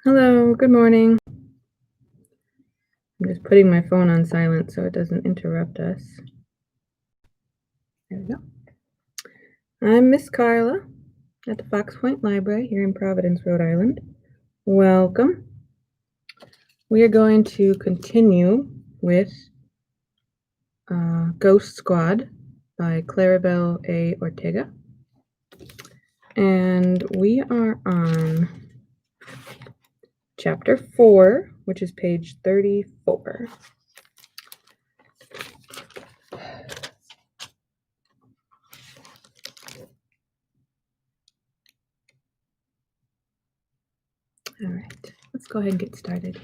Hello, good morning. I'm just putting my phone on silent so it doesn't interrupt us. There we go. I'm Miss Carla at the Fox Point Library here in Providence, Rhode Island. Welcome. We are going to continue with Ghost Squad by Claribel A. Ortega. And we are on chapter 4, which is page 34. All right, let's go ahead and get started.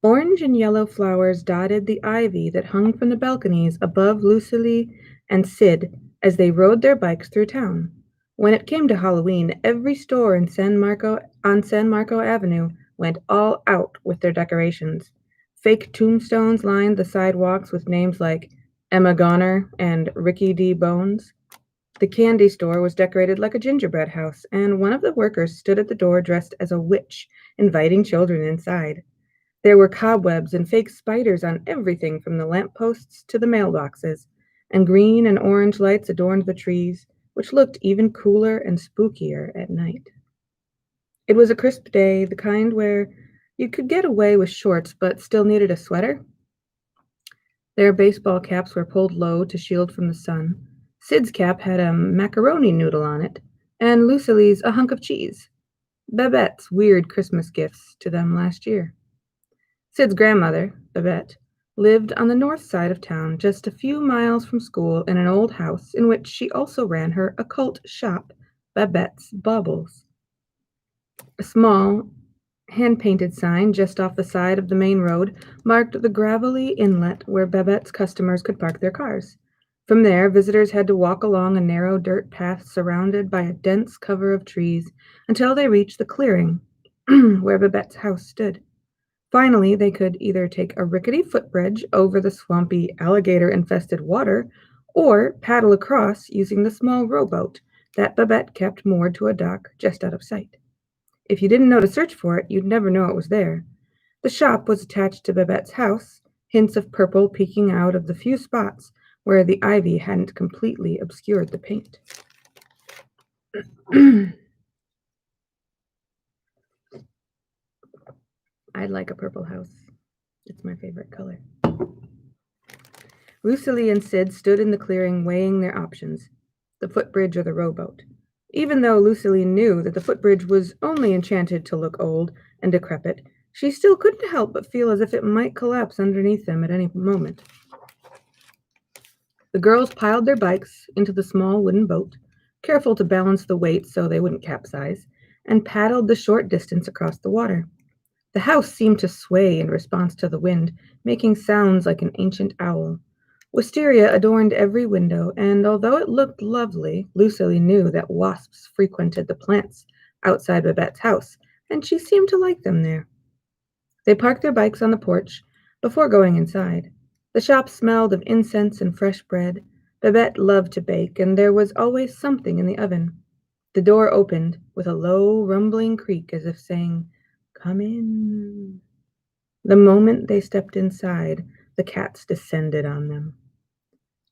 Orange and yellow flowers dotted the ivy that hung from the balconies above Lucily and Sid as they rode their bikes through town. When it came to Halloween, every store in San Marco Avenue went all out with their decorations. Fake tombstones lined the sidewalks with names like Emma Goner and Ricky D. Bones. The candy store was decorated like a gingerbread house, and one of the workers stood at the door dressed as a witch, inviting children inside. There were cobwebs and fake spiders on everything from the lampposts to the mailboxes, and green and orange lights adorned the trees, which looked even cooler and spookier at night. It was a crisp day, the kind where you could get away with shorts but still needed a sweater. Their baseball caps were pulled low to shield from the sun. Sid's cap had a macaroni noodle on it, and Lucily's a hunk of cheese. Babette's weird Christmas gifts to them last year. Sid's grandmother, Babette, lived on the north side of town, just a few miles from school in an old house in which she also ran her occult shop, Babette's Baubles. A small, hand-painted sign just off the side of the main road marked the gravelly inlet where Babette's customers could park their cars. From there, visitors had to walk along a narrow dirt path surrounded by a dense cover of trees until they reached the clearing where Babette's house stood. Finally, they could either take a rickety footbridge over the swampy, alligator-infested water or paddle across using the small rowboat that Babette kept moored to a dock just out of sight. If you didn't know to search for it, you'd never know it was there. The shop was attached to Babette's house, hints of purple peeking out of the few spots where the ivy hadn't completely obscured the paint. I'd like a purple house. It's my favorite color. Lucily and Sid stood in the clearing weighing their options, the footbridge or the rowboat. Even though Lucily knew that the footbridge was only enchanted to look old and decrepit, she still couldn't help but feel as if it might collapse underneath them at any moment. The girls piled their bikes into the small wooden boat, careful to balance the weight so they wouldn't capsize, and paddled the short distance across the water. The house seemed to sway in response to the wind, making sounds like an ancient owl. Wisteria adorned every window, and although it looked lovely, Lucily knew that wasps frequented the plants outside Babette's house, and she seemed to like them there. They parked their bikes on the porch before going inside. The shop smelled of incense and fresh bread. Babette loved to bake, and there was always something in the oven. The door opened with a low, rumbling creak as if saying, "Come in." The moment they stepped inside, the cats descended on them.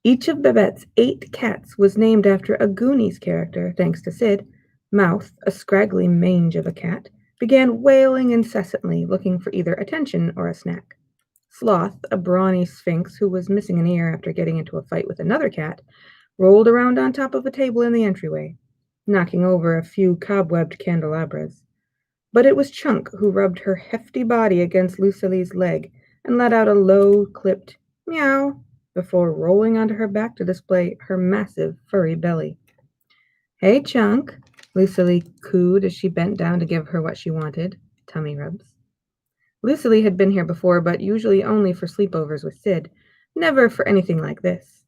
Each of Babette's 8 cats was named after a Goonies character, thanks to Sid. Mouth, a scraggly mange of a cat, began wailing incessantly, looking for either attention or a snack. Sloth, a brawny sphinx who was missing an ear after getting into a fight with another cat, rolled around on top of a table in the entryway, knocking over a few cobwebbed candelabras. But it was Chunk who rubbed her hefty body against Lucily's leg and let out a low-clipped meow before rolling onto her back to display her massive furry belly. "Hey, Chunk," Lucily cooed as she bent down to give her what she wanted, tummy rubs. Lucily had been here before, but usually only for sleepovers with Sid, never for anything like this.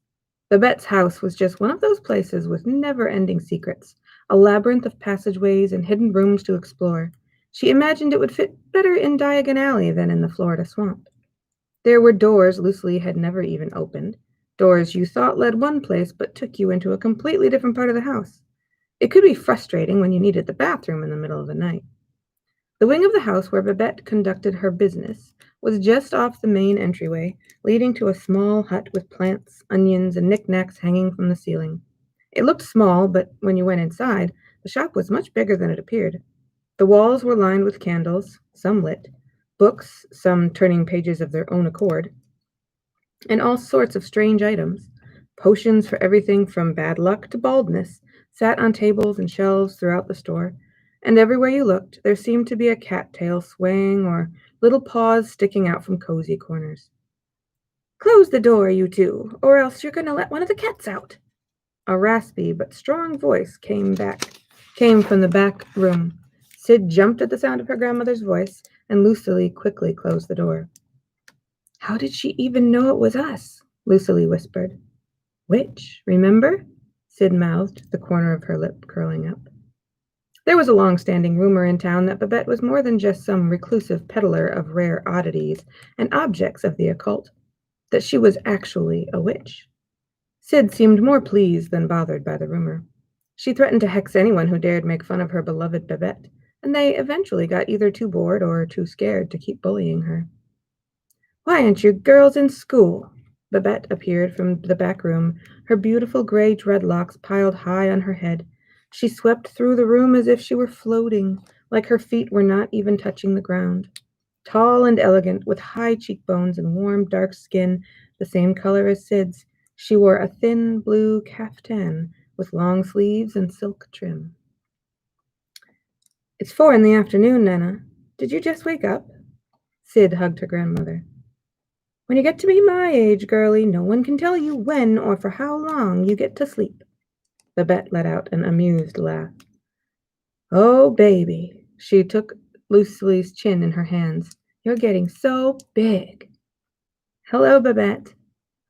Babette's house was just one of those places with never-ending secrets, a labyrinth of passageways and hidden rooms to explore. She imagined it would fit better in Diagon Alley than in the Florida swamp. There were doors Lucily had never even opened, doors you thought led one place but took you into a completely different part of the house. It could be frustrating when you needed the bathroom in the middle of the night. The wing of the house where Babette conducted her business was just off the main entryway, leading to a small hut with plants, onions, and knickknacks hanging from the ceiling. It looked small, but when you went inside, the shop was much bigger than it appeared. The walls were lined with candles, some lit, books, some turning pages of their own accord, and all sorts of strange items. Potions for everything from bad luck to baldness sat on tables and shelves throughout the store, and everywhere you looked there seemed to be a cat tail swaying or little paws sticking out from cozy corners. "Close the door, you two, or else you're going to let one of the cats out." A raspy but strong voice came from the back room. Sid jumped at the sound of her grandmother's voice, and Lucily quickly closed the door. "How did she even know it was us?" Lucily whispered. "Which, remember?" Sid mouthed, the corner of her lip curling up. There was a long-standing rumor in town that Babette was more than just some reclusive peddler of rare oddities and objects of the occult, that she was actually a witch. Sid seemed more pleased than bothered by the rumor. She threatened to hex anyone who dared make fun of her beloved Babette, and they eventually got either too bored or too scared to keep bullying her. "Why aren't you girls in school?" Babette appeared from the back room, her beautiful gray dreadlocks piled high on her head. She swept through the room as if she were floating, like her feet were not even touching the ground. Tall and elegant, with high cheekbones and warm, dark skin, the same color as Sid's, she wore a thin blue caftan with long sleeves and silk trim. "It's 4 in the afternoon, Nana. Did you just wake up?" Sid hugged her grandmother. "When you get to be my age, girlie, no one can tell you when or for how long you get to sleep." Babette let out an amused laugh. "Oh, baby." She took Lucily's chin in her hands. "You're getting so big." "Hello, Babette."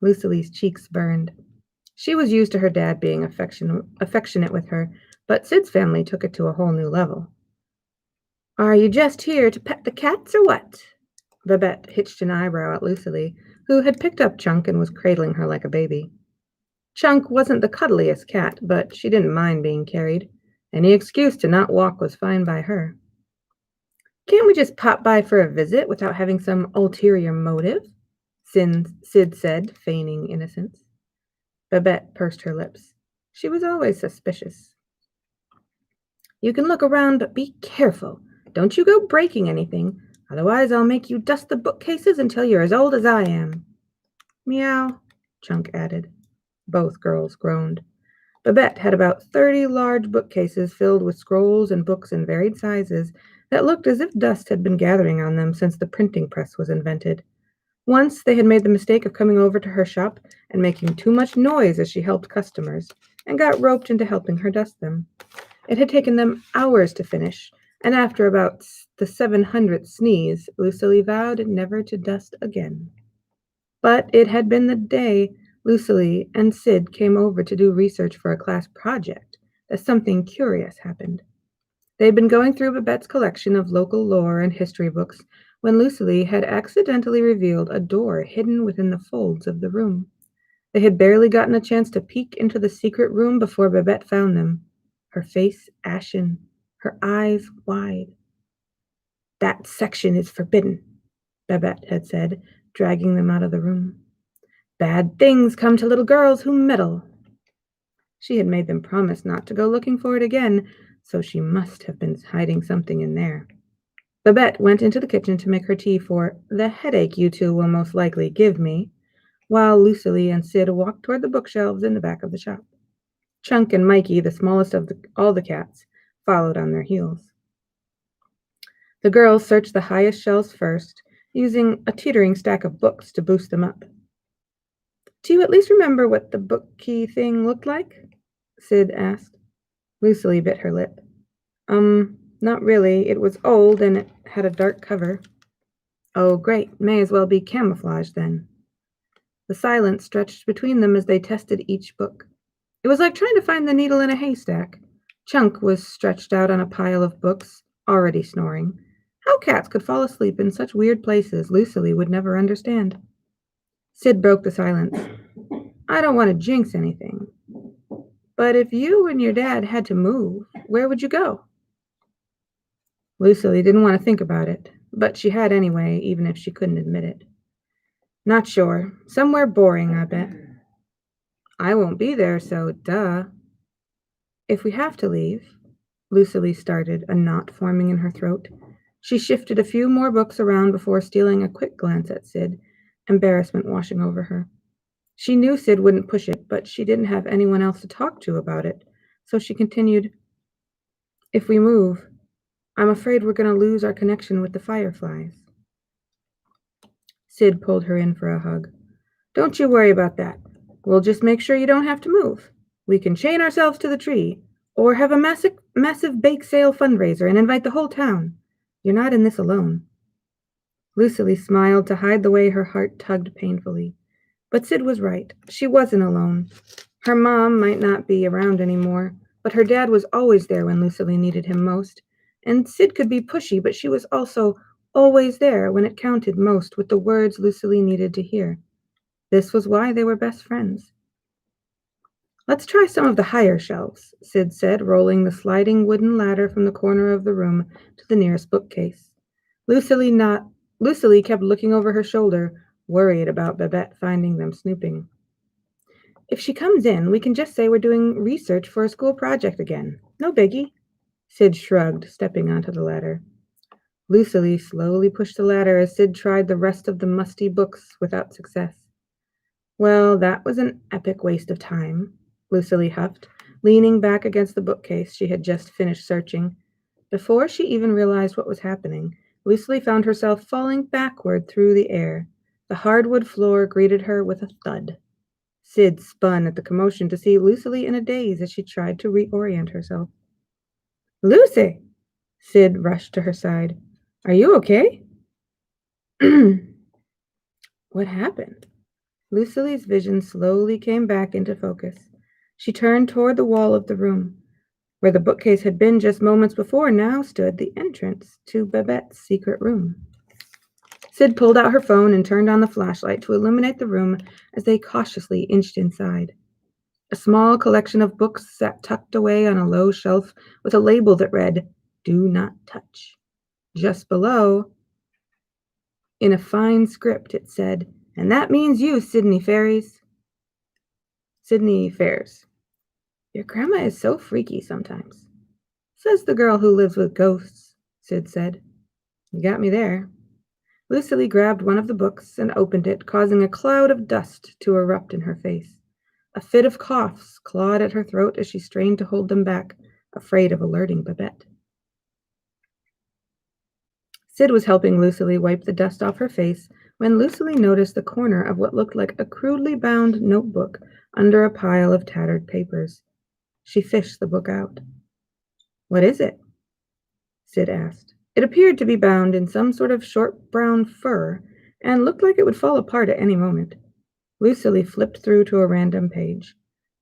Lucily's cheeks burned. She was used to her dad being affectionate with her, but Sid's family took it to a whole new level. "Are you just here to pet the cats or what?" Babette hitched an eyebrow at Lucily, who had picked up Chunk and was cradling her like a baby. Chunk wasn't the cuddliest cat, but she didn't mind being carried. Any excuse to not walk was fine by her. "Can't we just pop by for a visit without having some ulterior motive?" Sid said, feigning innocence. Babette pursed her lips. She was always suspicious. "You can look around, but be careful. Don't you go breaking anything. Otherwise, I'll make you dust the bookcases until you're as old as I am." "Meow," Chunk added. Both girls groaned. Babette had about 30 large bookcases filled with scrolls and books in varied sizes that looked as if dust had been gathering on them since the printing press was invented. Once they had made the mistake of coming over to her shop and making too much noise as she helped customers, and got roped into helping her dust them. It had taken them hours to finish, and after about the 700th sneeze, Lucily vowed never to dust again. But it had been the day Lucily and Sid came over to do research for a class project that something curious happened. They'd been going through Babette's collection of local lore and history books when Lucily had accidentally revealed a door hidden within the folds of the room. They had barely gotten a chance to peek into the secret room before Babette found them, her face ashen, her eyes wide. "That section is forbidden," Babette had said, dragging them out of the room. "Bad things come to little girls who meddle." She had made them promise not to go looking for it again, so she must have been hiding something in there. Babette went into the kitchen to make her tea for the headache you two will most likely give me, while Lucily and Sid walked toward the bookshelves in the back of the shop. Chunk and Mikey, the smallest of all the cats, followed on their heels. The girls searched the highest shelves first, using a teetering stack of books to boost them up. "Do you at least remember what the book key thing looked like?" Sid asked. Lucily bit her lip. Not really. It was old and it had a dark cover." "Oh, great. May as well be camouflage then." The silence stretched between them as they tested each book. It was like trying to find the needle in a haystack. Chunk was stretched out on a pile of books, already snoring. How cats could fall asleep in such weird places, Lucily would never understand. Sid broke the silence. "I don't want to jinx anything, but if you and your dad had to move, where would you go?" Lucily didn't want to think about it, but she had anyway, even if she couldn't admit it. Not sure. Somewhere boring, I bet. I won't be there, so duh. If we have to leave, Lucily started, a knot forming in her throat. She shifted a few more books around before stealing a quick glance at Sid, embarrassment washing over her. She knew Sid wouldn't push it, but she didn't have anyone else to talk to about it, so she continued, "If we move, I'm afraid we're going to lose our connection with the fireflies." Sid pulled her in for a hug. "Don't you worry about that. We'll just make sure you don't have to move. We can chain ourselves to the tree, or have a massive bake sale fundraiser and invite the whole town. You're not in this alone." Lucily smiled to hide the way her heart tugged painfully. But Sid was right. She wasn't alone. Her mom might not be around anymore, but her dad was always there when Lucily needed him most. And Sid could be pushy, but she was also always there when it counted most with the words Lucily needed to hear. This was why they were best friends. "Let's try some of the higher shelves," Sid said, rolling the sliding wooden ladder from the corner of the room to the nearest bookcase. Lucily kept looking over her shoulder, worried about Babette finding them snooping. "If she comes in, we can just say we're doing research for a school project again. No biggie." Sid shrugged, stepping onto the ladder. Lucily slowly pushed the ladder as Sid tried the rest of the musty books without success. "Well, that was an epic waste of time," Lucily huffed, leaning back against the bookcase she had just finished searching. Before she even realized what was happening, Lucily found herself falling backward through the air. The hardwood floor greeted her with a thud. Sid spun at the commotion to see Lucily in a daze as she tried to reorient herself. "Lucy!" Sid rushed to her side. "Are you okay?" What happened? Lucily's vision slowly came back into focus. She turned toward the wall of the room. Where the bookcase had been just moments before now stood the entrance to Babette's secret room. Sid pulled out her phone and turned on the flashlight to illuminate the room as they cautiously inched inside. A small collection of books sat tucked away on a low shelf with a label that read, "Do not touch." Just below, in a fine script, it said, "And that means you, Sydney Ferries." Sydney Fairs. "Your grandma is so freaky sometimes." "Says the girl who lives with ghosts," Sid said. "You got me there." Lucily grabbed one of the books and opened it, causing a cloud of dust to erupt in her face. A fit of coughs clawed at her throat as she strained to hold them back, afraid of alerting Babette. Sid was helping Lucily wipe the dust off her face when Lucily noticed the corner of what looked like a crudely bound notebook under a pile of tattered papers. She fished the book out. "What is it?" Sid asked. It appeared to be bound in some sort of short brown fur and looked like it would fall apart at any moment. Lucily flipped through to a random page.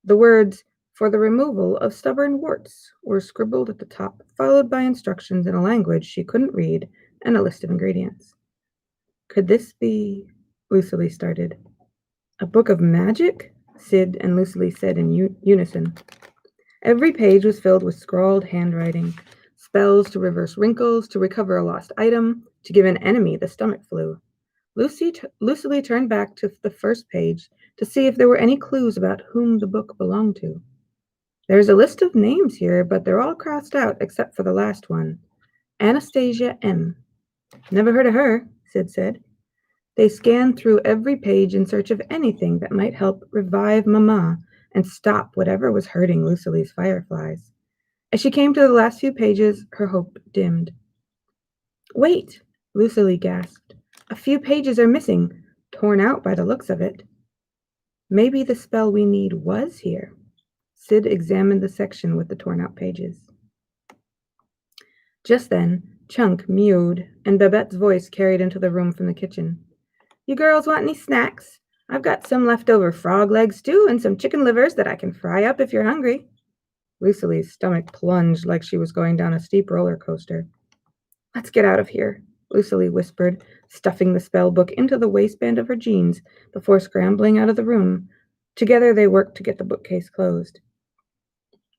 The words, "For the removal of stubborn warts," were scribbled at the top, followed by instructions in a language she couldn't read and a list of ingredients. "Could this be—" Lucily started. "A book of magic?" Sid and Lucily said in unison. Every page was filled with scrawled handwriting, spells to reverse wrinkles, to recover a lost item, to give an enemy the stomach flu. Lucily turned back to the first page to see if there were any clues about whom the book belonged to. "There's a list of names here, but they're all crossed out except for the last one. Anastasia M." "Never heard of her," Sid said. They scanned through every page in search of anything that might help revive Mama and stop whatever was hurting Lucily's fireflies. As she came to the last few pages, her hope dimmed. "Wait!" Lucily gasped. "A few pages are missing, torn out by the looks of it." "Maybe the spell we need was here." Sid examined the section with the torn-out pages. Just then, Chunk mewed, and Babette's voice carried into the room from the kitchen. "You girls want any snacks? I've got some leftover frog leg stew and some chicken livers that I can fry up if you're hungry." Lucily's stomach plunged like she was going down a steep roller coaster. "Let's get out of here," Lucily whispered, stuffing the spell book into the waistband of her jeans before scrambling out of the room. Together they worked to get the bookcase closed.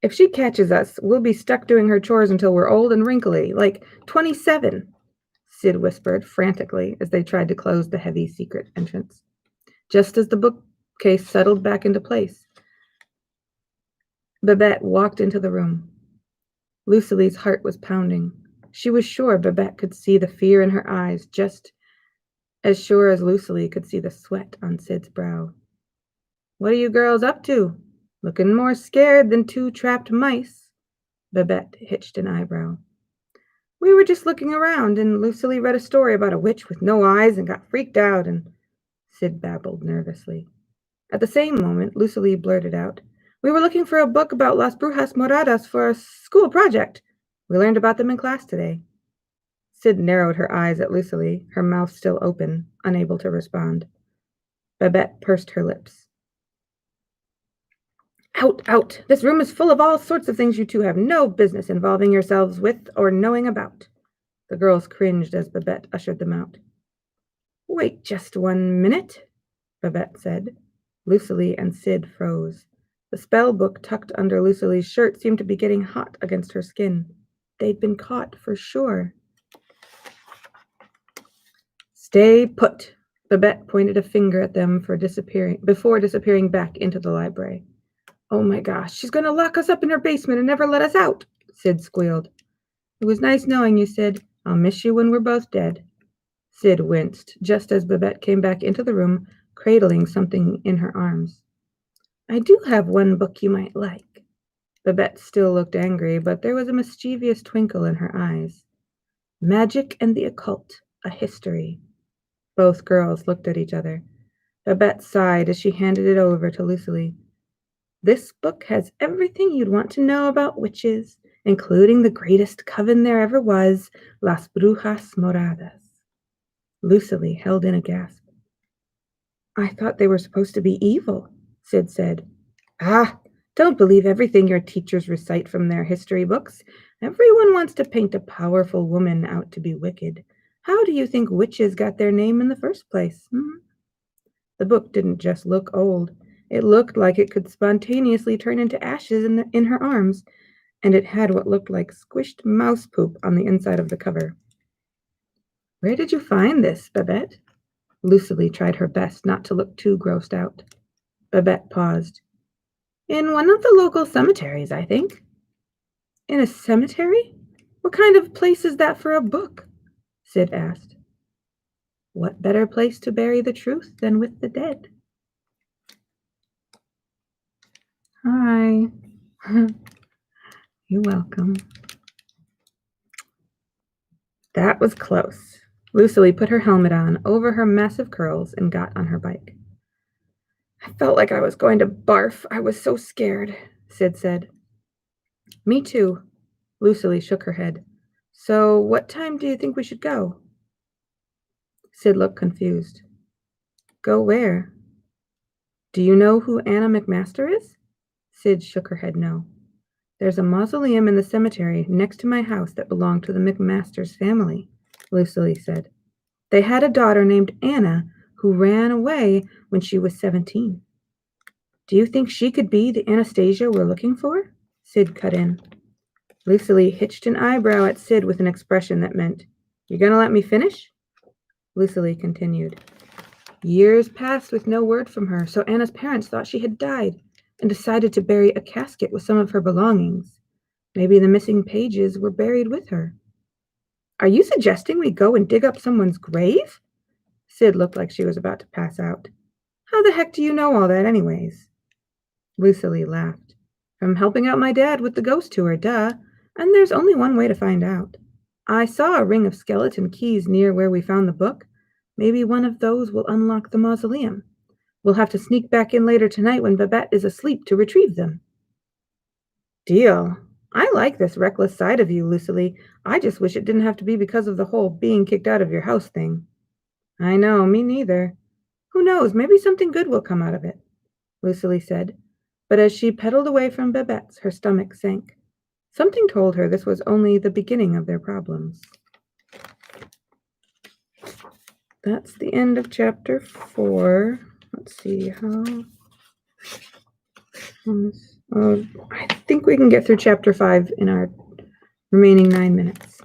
If she catches us, we'll be stuck doing her chores until we're old and wrinkly, like 27, Sid whispered frantically as they tried to close the heavy secret entrance. Just as the bookcase settled back into place, Babette walked into the room. Lucille's heart was pounding. She was sure Babette could see the fear in her eyes, just as sure as Lucille could see the sweat on Sid's brow. "What are you girls up to? Looking more scared than two trapped mice." Babette hitched an eyebrow. "We were just looking around, and Lucille read a story about a witch with no eyes and got freaked out, and..." Sid babbled nervously. At the same moment, Lucille blurted out, "We were looking for a book about Las Brujas Moradas for a school project. We learned about them in class today." Sid narrowed her eyes at Lucille, her mouth still open, unable to respond. Babette pursed her lips. "Out, out! This room is full of all sorts of things you two have no business involving yourselves with or knowing about." The girls cringed as Babette ushered them out. "Wait just 1 minute," Babette said. Lucille and Sid froze. The spell book tucked under Lucille's shirt seemed to be getting hot against her skin. They'd been caught for sure. "Stay put." Babette pointed a finger at them before disappearing back into the library. "Oh my gosh, she's going to lock us up in her basement and never let us out," Sid squealed. "It was nice knowing you, Sid. I'll miss you when we're both dead." Sid winced just as Babette came back into the room, cradling something in her arms. "I do have one book you might like." Babette still looked angry, but there was a mischievous twinkle in her eyes. "Magic and the Occult, a History." Both girls looked at each other. Babette sighed as she handed it over to Lucille. "This book has everything you'd want to know about witches, including the greatest coven there ever was, Las Brujas Moradas." Lucille held in a gasp. "I thought they were supposed to be evil," Sid said. "Ah, don't believe everything your teachers recite from their history books. Everyone wants to paint a powerful woman out to be wicked. How do you think witches got their name in the first place?" The book didn't just look old. It looked like it could spontaneously turn into ashes in her arms, and it had what looked like squished mouse poop on the inside of the cover. "Where did you find this, Babette?" Lucille tried her best not to look too grossed out. Babette paused. "In one of the local cemeteries, I think." "In a cemetery? What kind of place is that for a book?" Sid asked. "What better place to bury the truth than with the dead?" "Hi." "You're welcome." That was close. Lucille put her helmet on over her massive curls and got on her bike. "I felt like I was going to barf. I was so scared," Sid said. "Me too." Lucille shook her head. "So what time do you think we should go?" Sid looked confused. "Go where?" "Do you know who Anna McMaster is?" Sid shook her head no. "There's a mausoleum in the cemetery next to my house that belonged to the McMasters family," Lucille said. "They had a daughter named Anna who ran away when she was 17. Do you think she could be the Anastasia we're looking for?" Sid cut in. Lucille hitched an eyebrow at Sid with an expression that meant, "You gonna let me finish?" Lucille continued. "Years passed with no word from her, so Anna's parents thought she had died and decided to bury a casket with some of her belongings. Maybe the missing pages were buried with her." "Are you suggesting we go and dig up someone's grave?" Sid looked like she was about to pass out. "How the heck do you know all that anyways?" Lucille laughed. "From helping out my dad with the ghost tour, duh. And there's only one way to find out. I saw a ring of skeleton keys near where we found the book. Maybe one of those will unlock the mausoleum. We'll have to sneak back in later tonight when Babette is asleep to retrieve them." "Deal. I like this reckless side of you, Lucille. I just wish it didn't have to be because of the whole being kicked out of your house thing." "I know, me neither. Who knows, maybe something good will come out of it," Lucille said. But as she pedaled away from Babette's, her stomach sank. Something told her this was only the beginning of their problems. That's the end of chapter 4. Let's see how. I think we can get through chapter 5 in our remaining 9 minutes.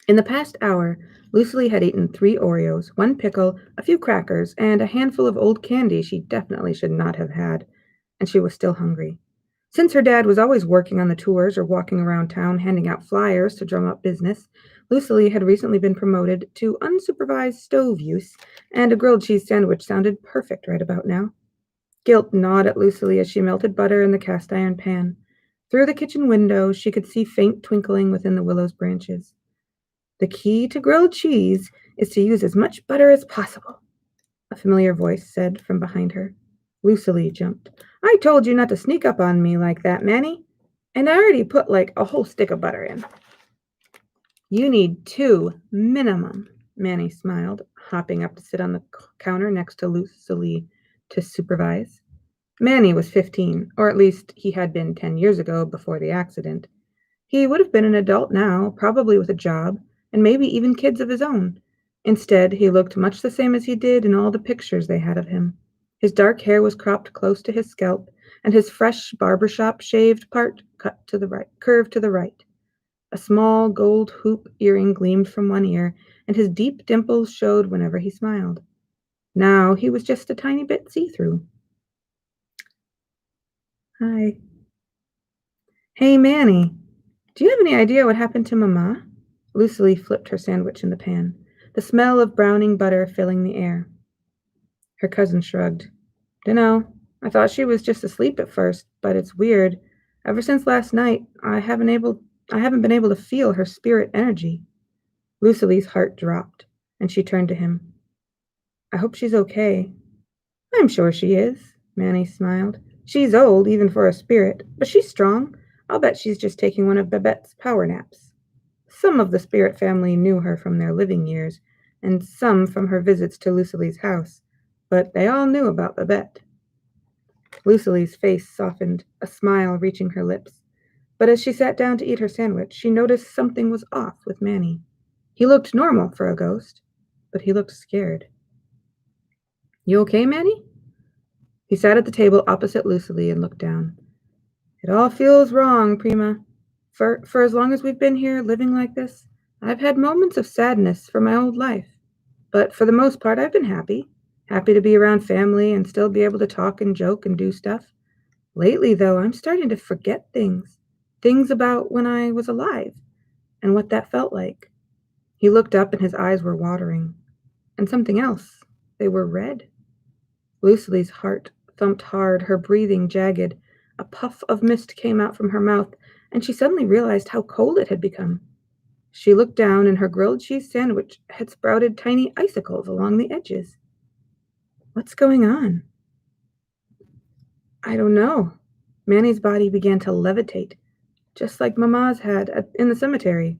In the past hour, Lucily had eaten 3 Oreos, 1 pickle, a few crackers, and a handful of old candy she definitely should not have had, and she was still hungry. Since her dad was always working on the tours or walking around town handing out flyers to drum up business, Lucily had recently been promoted to unsupervised stove use, and a grilled cheese sandwich sounded perfect right about now. Guilt gnawed at Lucily as she melted butter in the cast iron pan. Through the kitchen window, she could see faint twinkling within the willow's branches. The key to grilled cheese is to use as much butter as possible, a familiar voice said from behind her. Lucily jumped. I told you not to sneak up on me like that, Manny. And I already put like a whole stick of butter in. You need 2 minimum, Manny smiled, hopping up to sit on the counter next to Lucily to supervise. Manny was 15, or at least he had been 10 years ago before the accident. He would have been an adult now, probably with a job, and maybe even kids of his own. Instead, he looked much the same as he did in all the pictures they had of him. His dark hair was cropped close to his scalp, and his fresh barbershop shaved part curved to the right. A small gold hoop earring gleamed from one ear, and his deep dimples showed whenever he smiled. Now he was just a tiny bit see-through. Hi. Hey, Manny. Do you have any idea what happened to Mama? Lucily flipped her sandwich in the pan, the smell of browning butter filling the air. Her cousin shrugged. Dunno. I thought she was just asleep at first, but it's weird. Ever since last night, I haven't been able to feel her spirit energy. Lucily's heart dropped, and she turned to him. I hope she's okay. I'm sure she is, Manny smiled. She's old, even for a spirit, but she's strong. I'll bet she's just taking one of Babette's power naps. Some of the spirit family knew her from their living years, and some from her visits to Lucily's house, but they all knew about Babette. Lucily's face softened, a smile reaching her lips. But as she sat down to eat her sandwich, she noticed something was off with Manny. He looked normal for a ghost, but he looked scared. You okay, Manny? He sat at the table opposite Lucily and looked down. It all feels wrong, Prima. For as long as we've been here living like this, I've had moments of sadness for my old life. But for the most part, I've been happy. Happy to be around family and still be able to talk and joke and do stuff. Lately, though, I'm starting to forget things. Things about when I was alive and what that felt like. He looked up and his eyes were watering. And something else. They were red. Lucily's heart thumped hard, her breathing jagged. A puff of mist came out from her mouth, and she suddenly realized how cold it had become. She looked down, and her grilled cheese sandwich had sprouted tiny icicles along the edges. What's going on? I don't know. Manny's body began to levitate, just like Mama's had in the cemetery.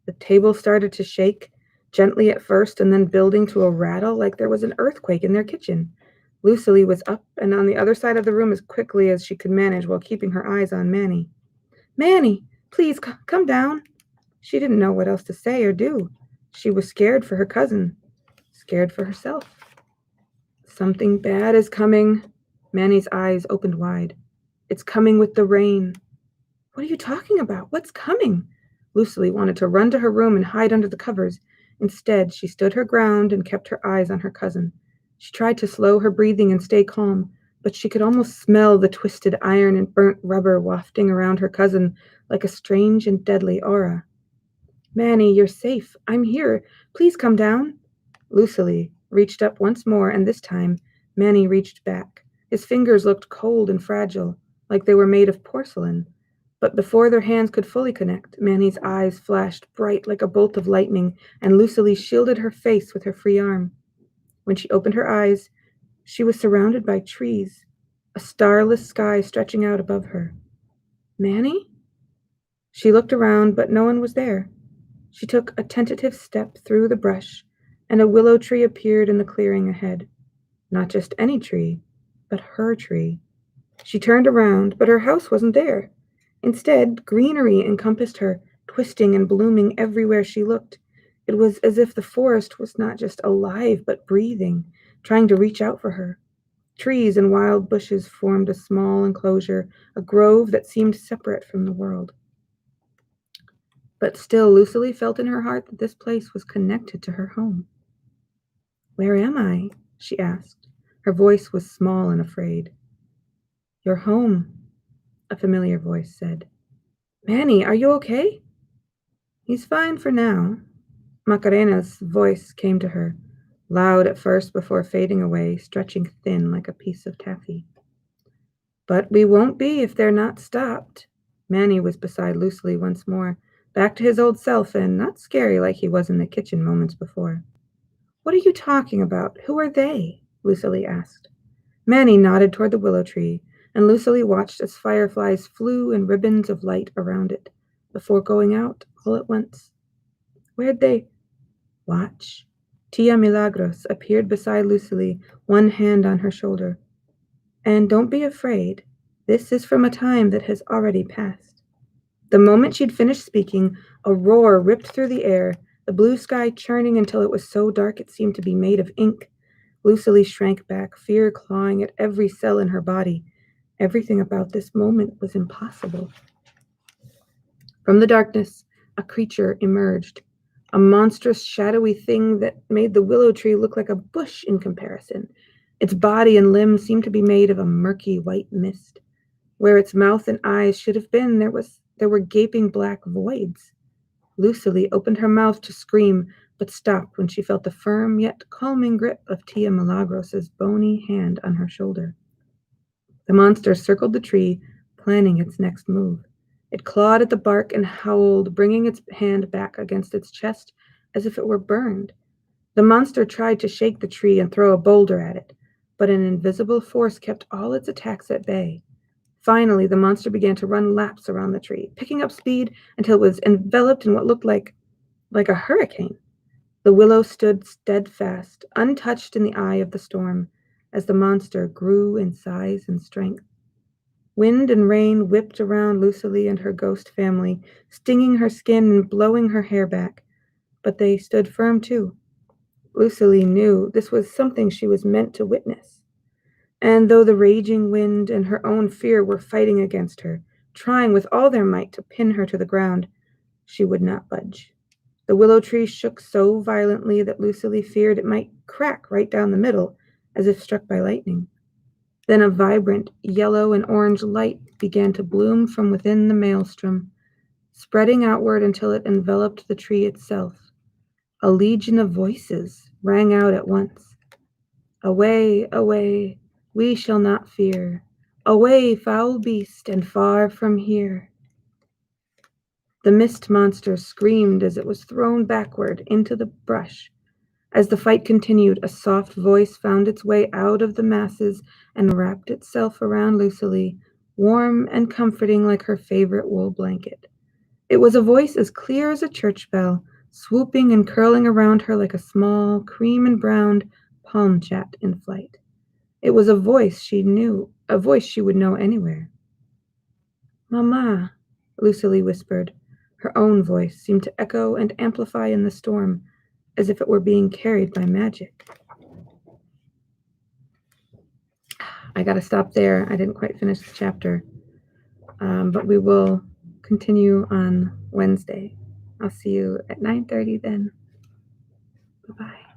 The table started to shake, gently at first, and then building to a rattle like there was an earthquake in their kitchen. Lucily was up and on the other side of the room as quickly as she could manage while keeping her eyes on Manny. Manny, please come down. She didn't know what else to say or do. She was scared for her cousin, scared for herself. Something bad is coming. Manny's eyes opened wide. It's coming with the rain. What are you talking about? What's coming? Lucily wanted to run to her room and hide under the covers. Instead, she stood her ground and kept her eyes on her cousin. She tried to slow her breathing and stay calm, but she could almost smell the twisted iron and burnt rubber wafting around her cousin like a strange and deadly aura. Manny, you're safe. I'm here. Please come down. Lucily reached up once more, and this time Manny reached back. His fingers looked cold and fragile, like they were made of porcelain. But before their hands could fully connect, Manny's eyes flashed bright like a bolt of lightning, and Lucily shielded her face with her free arm. When she opened her eyes, she was surrounded by trees, a starless sky stretching out above her. Manny? She looked around, but no one was there. She took a tentative step through the brush, and a willow tree appeared in the clearing ahead. Not just any tree, but her tree. She turned around, but her house wasn't there. Instead, greenery encompassed her, twisting and blooming everywhere she looked. It was as if the forest was not just alive, but breathing, trying to reach out for her. Trees and wild bushes formed a small enclosure, a grove that seemed separate from the world. But still, Lucily felt in her heart that this place was connected to her home. "Where am I?" she asked. Her voice was small and afraid. "You're home," a familiar voice said. "Manny, are you okay?" "He's fine for now." Macarena's voice came to her, loud at first before fading away, stretching thin like a piece of taffy. "But we won't be if they're not stopped." Manny was beside Lucily once more, back to his old self and not scary like he was in the kitchen moments before. "What are you talking about? Who are they?" Lucily asked. Manny nodded toward the willow tree, and Lucily watched as fireflies flew in ribbons of light around it, before going out all at once. "Where'd they—" "Watch." Tia Milagros appeared beside Lucily, one hand on her shoulder. "And don't be afraid. This is from a time that has already passed." The moment she'd finished speaking, a roar ripped through the air, the blue sky churning until it was so dark it seemed to be made of ink. Lucily shrank back, fear clawing at every cell in her body. Everything about this moment was impossible. From the darkness, a creature emerged, a monstrous, shadowy thing that made the willow tree look like a bush in comparison. Its body and limbs seemed to be made of a murky white mist. Where its mouth and eyes should have been, there were gaping black voids. Lucily opened her mouth to scream, but stopped when she felt the firm yet calming grip of Tia Milagros's bony hand on her shoulder. The monster circled the tree, planning its next move. It clawed at the bark and howled, bringing its hand back against its chest as if it were burned. The monster tried to shake the tree and throw a boulder at it, but an invisible force kept all its attacks at bay. Finally, the monster began to run laps around the tree, picking up speed until it was enveloped in what looked like a hurricane. The willow stood steadfast, untouched in the eye of the storm, as the monster grew in size and strength. Wind and rain whipped around Lucily and her ghost family, stinging her skin and blowing her hair back, but they stood firm too. Lucily knew this was something she was meant to witness. And though the raging wind and her own fear were fighting against her, trying with all their might to pin her to the ground, she would not budge. The willow tree shook so violently that Lucily feared it might crack right down the middle, as if struck by lightning. Then a vibrant yellow and orange light began to bloom from within the maelstrom, spreading outward until it enveloped the tree itself. A legion of voices rang out at once. "Away, away, we shall not fear. Away, foul beast, and far from here." The mist monster screamed as it was thrown backward into the brush. As the fight continued, a soft voice found its way out of the masses and wrapped itself around Lucily, warm and comforting like her favorite wool blanket. It was a voice as clear as a church bell, swooping and curling around her like a small, cream and browned palm chat in flight. It was a voice she knew, a voice she would know anywhere. "Mama," Lucily whispered. Her own voice seemed to echo and amplify in the storm, as if it were being carried by magic. I gotta stop there. I didn't quite finish the chapter, but we will continue on Wednesday. I'll see you at 9:30 then. Bye-bye.